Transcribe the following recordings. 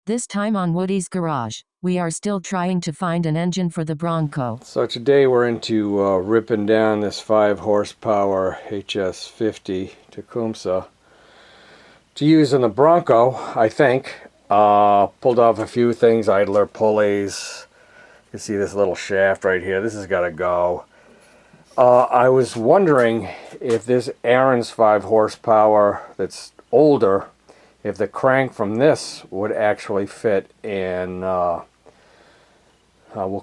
This time on Woody's Garage, we are still trying to find an engine for the Bronco. So today we're into ripping down this 5 horsepower HS50 Tecumseh to use in the Bronco, I think. Pulled off a few things, idler pulleys. You can see this little shaft right here. This has got to go. I was wondering if this Aaron's 5 horsepower that's older, if the crank from this would actually fit in, we'll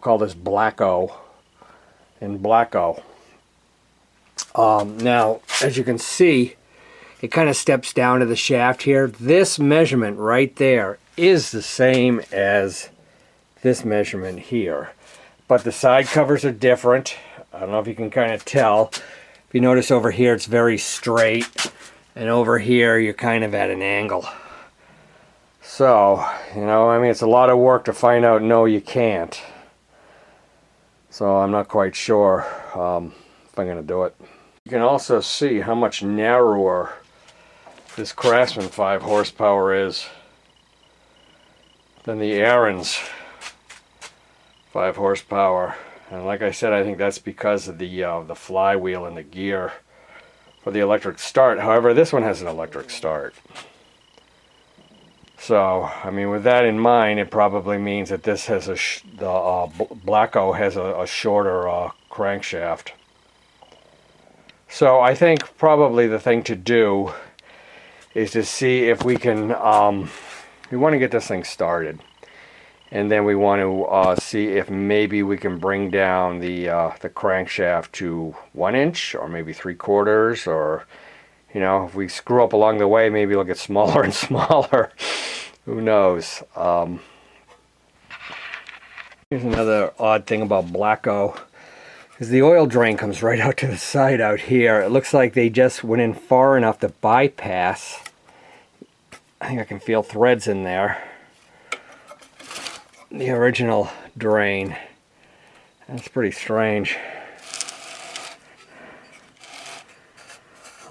call this Blacko, in Blacko. Now, as you can see, it kind of steps down to the shaft here. This measurement right there is the same as this measurement here. But the side covers are different. I don't know if you can kind of tell. If you notice over here, it's very straight. And over here, you're kind of at an angle. So, you know, I mean, it's a lot of work to find out, no, you can't. So I'm not quite sure if I'm going to do it. You can also see how much narrower this Craftsman 5 horsepower is than the Aaron's 5 horsepower. And like I said, I think that's because of the flywheel and the gear for the electric start. However, this one has an electric start. So, I mean, with that in mind, it probably means that this has the Blacko has a shorter crankshaft. So I think probably the thing to do is to see if we can, we want to get this thing started. And then we want to see if maybe we can bring down the crankshaft to 1 inch or maybe 3/4, or, you know, if we screw up along the way, maybe it'll get smaller and smaller. Who knows? Here's another odd thing about Blacko, is the oil drain comes right out to the side out here. It looks like they just went in far enough to bypass. I think I can feel threads in there. The original drain. That's pretty strange.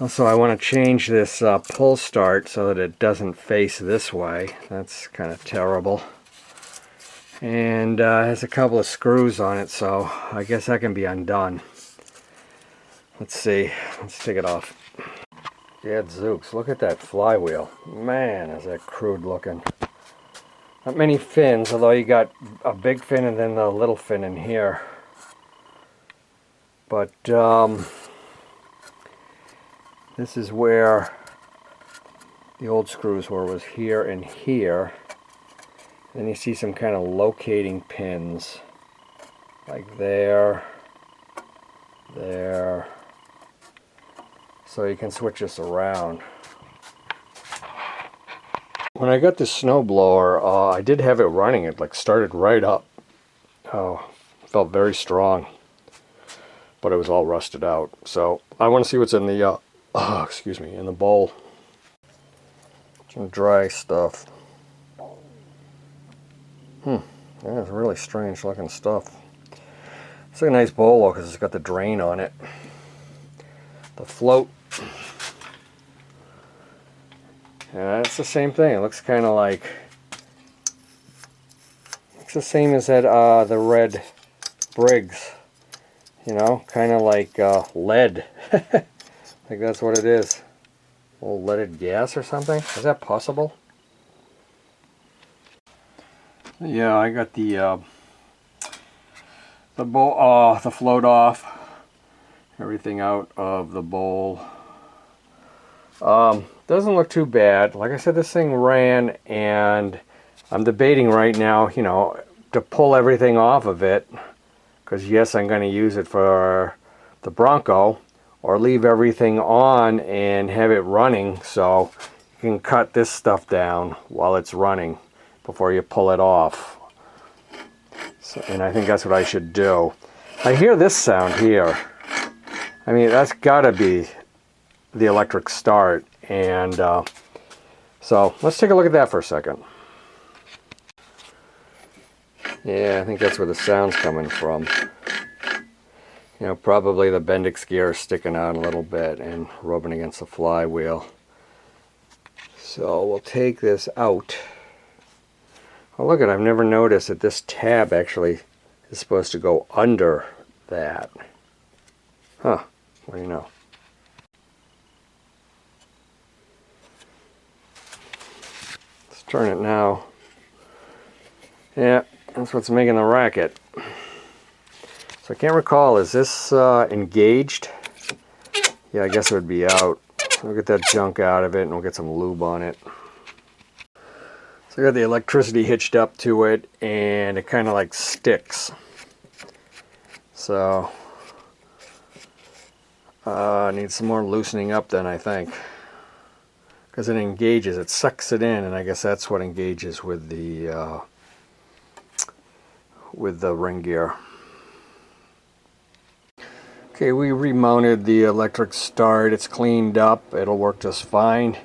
Also, I want to change this pull start so that it doesn't face this way. That's kind of terrible. And it has a couple of screws on it, so I guess that can be undone. Let's see. Let's take it off. Gadzooks, look at that flywheel. Man, is that crude looking. Not many fins, although you got a big fin and then the little fin in here. But this is where the old screws were, was here and here. And then you see some kind of locating pins, like there, there. So you can switch this around. When I got this snowblower, I did have it running. It like started right up. Oh, felt very strong, but it was all rusted out. So I want to see what's in the excuse me, in the bowl. Some dry stuff. That's really strange looking stuff. It's a nice bowl though, because it's got the drain on it. The float. Yeah, it's the same thing. It looks kind of like, it's the same as that the red Briggs. You know, kind of like lead. I think that's what it is. Old leaded gas or something. Is that possible? Yeah, I got the bowl, the float off. Everything out of the bowl. Doesn't look too bad. Like I said, this thing ran, and I'm debating right now, you know, to pull everything off of it, because yes, I'm going to use it for the Bronco, or leave everything on and have it running, so you can cut this stuff down while it's running before you pull it off. So, and I think that's what I should do. I hear this sound here. I mean, that's got to be the electric start. And so let's take a look at that for a second. Yeah, I think that's where the sound's coming from. You know, probably the Bendix gear is sticking out a little bit and rubbing against the flywheel. So we'll take this out. Well, look at, I've never noticed that this tab actually is supposed to go under that. Huh, what do you know? Let's turn it now. Yeah, that's what's making the racket. So I can't recall, is this engaged? Yeah, I guess it would be out. We'll get that junk out of it and we'll get some lube on it. So I got the electricity hitched up to it and it kind of like sticks. So needs some more loosening up then, I think. Because it engages, it sucks it in, and I guess that's what engages with the ring gear. Okay, we remounted the electric start. It's cleaned up. It'll work just fine.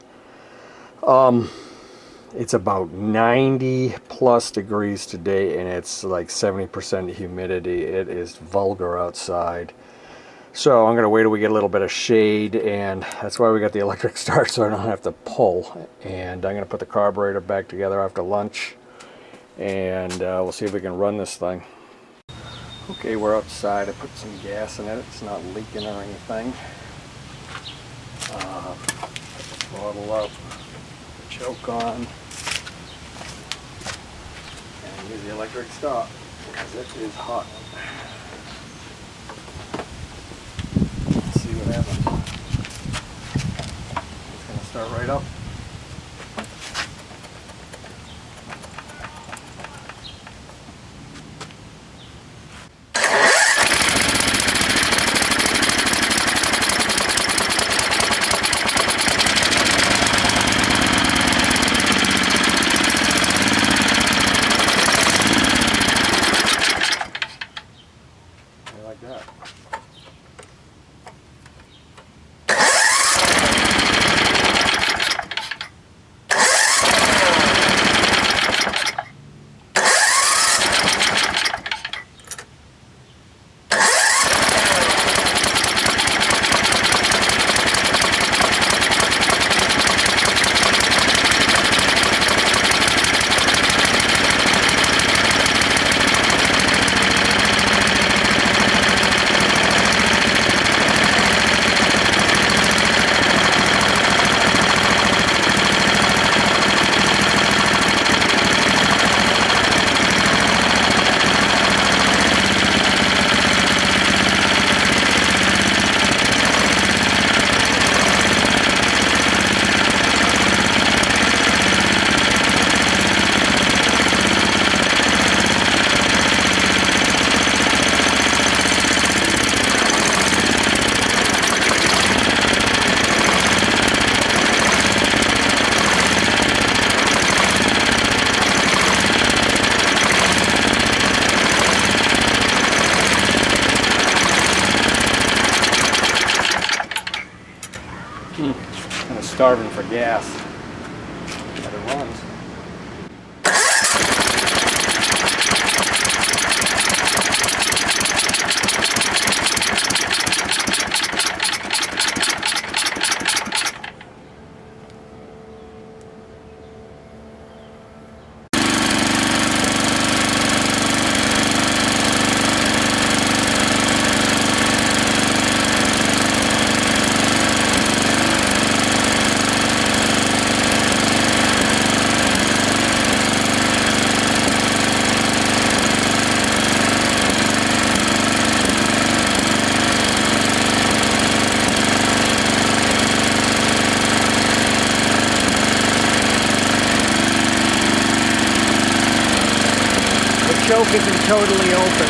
It's about 90 plus degrees today, and it's like 70% humidity. It is vulgar outside. So I'm going to wait till we get a little bit of shade, and that's why we got the electric start, so I don't have to pull. And I'm going to put the carburetor back together after lunch, and we'll see if we can run this thing. Okay, we're outside. I put some gas in it. It's not leaking or anything. Put the throttle up, the choke on, and use the electric start because it is hot. Let's see what happens. It's going to start right up. Like that. Kind of starving for gas, but it runs. Choke isn't totally open.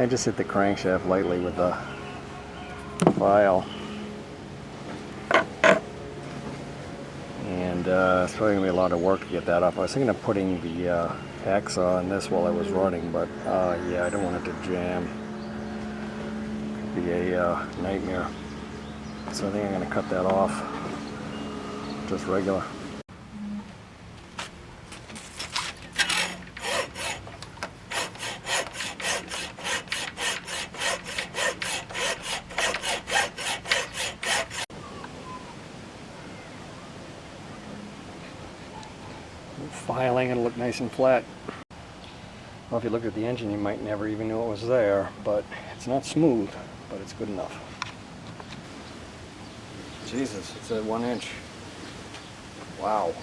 I just hit the crankshaft lightly with the file. And it's probably going to be a lot of work to get that off. I was thinking of putting the hacksaw on this while I was running, but yeah, I don't want it to jam. Could be a nightmare. So I think I'm going to cut that off. Just regular. Filing, it'll look nice and flat. Well, if you look at the engine, you might never even know it was there, but it's not smooth, but it's good enough. Jesus, it's at 1 inch. Wow.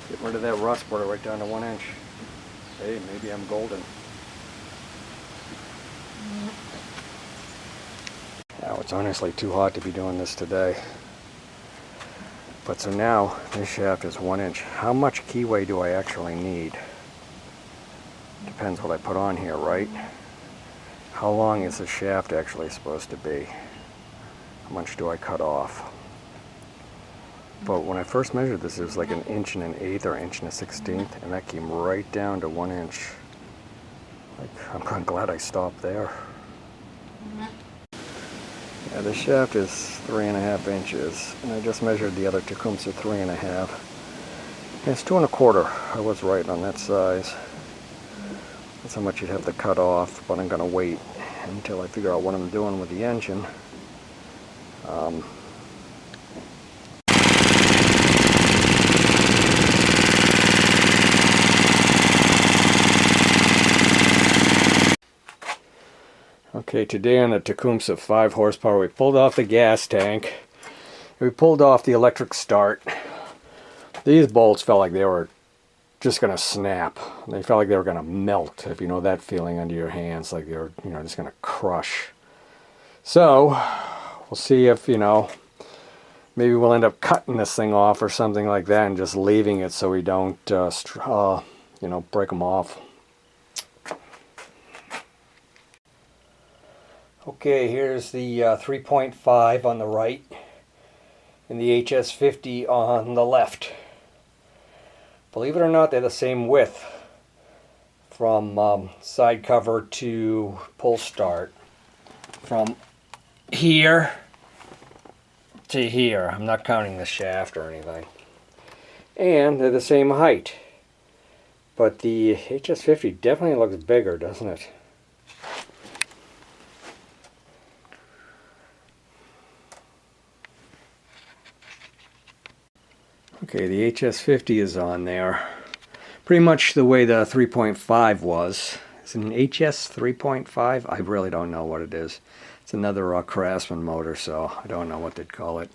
Get rid of that rust, put it right down to 1 inch. Hey, maybe I'm golden. Now, it's honestly too hot to be doing this today. But so now, this shaft is 1 inch. How much keyway do I actually need? Depends what I put on here, right? How long is the shaft actually supposed to be? How much do I cut off? But when I first measured this, it was like 1 1/8 or 1 1/16, and that came right down to 1 inch. Like, I'm glad I stopped there. Yeah, the shaft is 3.5 inches, and I just measured the other Tecumseh 3.5. And it's 2 1/4. I was right on that size. That's how much you'd have to cut off, but I'm going to wait until I figure out what I'm doing with the engine. Okay, today on the Tecumseh 5 horsepower, we pulled off the gas tank. We pulled off the electric start. These bolts felt like they were just going to snap. They felt like they were going to melt, if you know that feeling under your hands, like they're, just going to crush. So, we'll see if, maybe we'll end up cutting this thing off or something like that and just leaving it so we don't, break them off. Okay, here's the 3.5 on the right and the HS50 on the left. Believe it or not, they're the same width from side cover to pull start. From here to here. I'm not counting the shaft or anything. And they're the same height. But the HS50 definitely looks bigger, doesn't it? Okay, the HS50 is on there. Pretty much the way the 3.5 was. Is it an HS 3.5? I really don't know what it is. It's another Craftsman motor, so I don't know what they'd call it.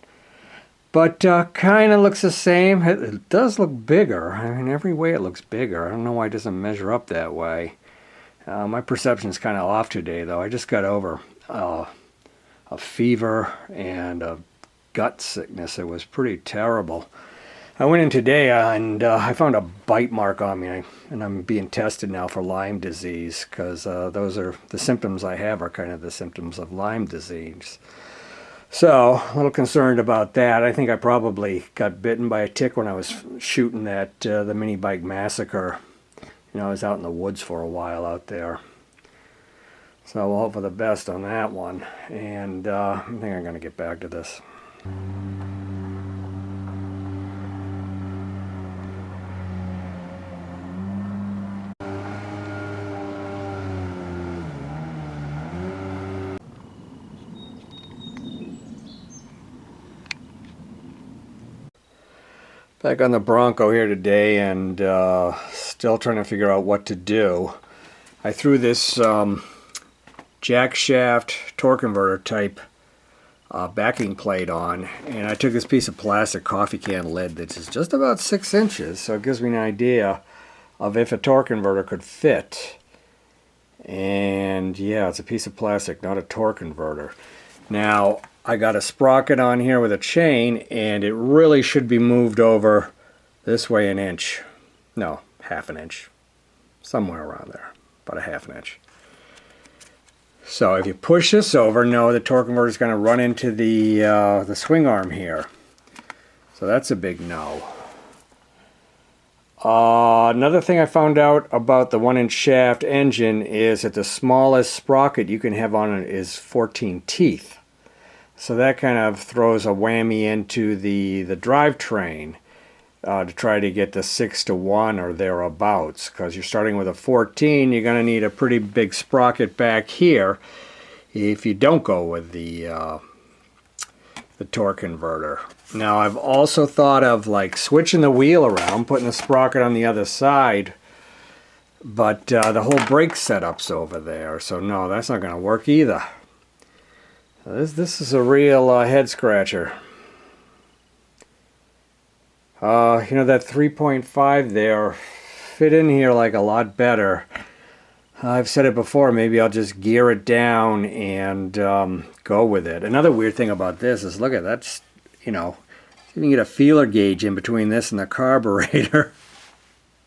But kind of looks the same. It does look bigger. I mean, every way it looks bigger. I don't know why it doesn't measure up that way. My perception is kind of off today, though. I just got over a fever and a gut sickness. It was pretty terrible. I went in today and I found a bite mark on me, and I'm being tested now for Lyme disease, because those are the symptoms I have are kind of the symptoms of Lyme disease. So, a little concerned about that. I think I probably got bitten by a tick when I was shooting that the mini bike massacre. I was out in the woods for a while out there. So we'll hope for the best on that one. And I think I'm going to get back to this. Back on the Broncco here today, and still trying to figure out what to do. I threw this jack shaft torque converter type backing plate on, and I took this piece of plastic coffee can lid that's just about 6 inches, so it gives me an idea of if a torque converter could fit. And yeah, it's a piece of plastic, not a torque converter. Now, I got a sprocket on here with a chain, and it really should be moved over this way 1 inch. No, 1/2 inch. Somewhere around there. About 1/2 inch. So if you push this over, no, the torque converter is going to run into the swing arm here. So that's a big no. Another thing I found out about the 1-inch shaft engine is that the smallest sprocket you can have on it is 14 teeth. So that kind of throws a whammy into the drivetrain to try to get the 6-to-1 or thereabouts. Because you're starting with a 14, you're going to need a pretty big sprocket back here if you don't go with the torque converter. Now I've also thought of like switching the wheel around, putting the sprocket on the other side, but the whole brake setup's over there, so no, that's not going to work either. This is a real head scratcher. You know, that 3.5 there fit in here like a lot better. I've said it before, maybe I'll just gear it down and go with it. Another weird thing about this is, look at that, you know, you can get a feeler gauge in between this and the carburetor.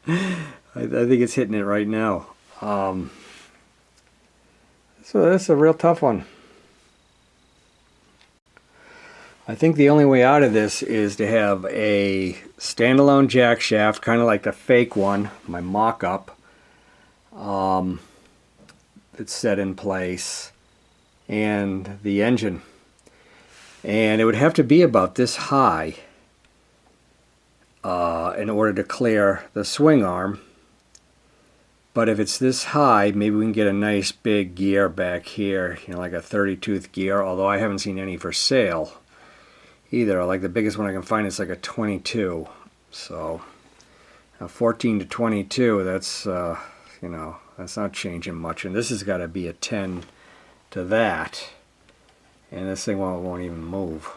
I think it's hitting it right now. So that's a real tough one. I think the only way out of this is to have a standalone jack shaft, kind of like the fake one, my mock-up, that's set in place, and the engine. And it would have to be about this high in order to clear the swing arm. But if it's this high, maybe we can get a nice big gear back here, you know, like a 30-tooth gear, although I haven't seen any for sale either. Like the biggest one I can find is like a 22. So a 14 to 22, that's, you know, that's not changing much. And this has got to be a 10 to that. And this thing won't even move.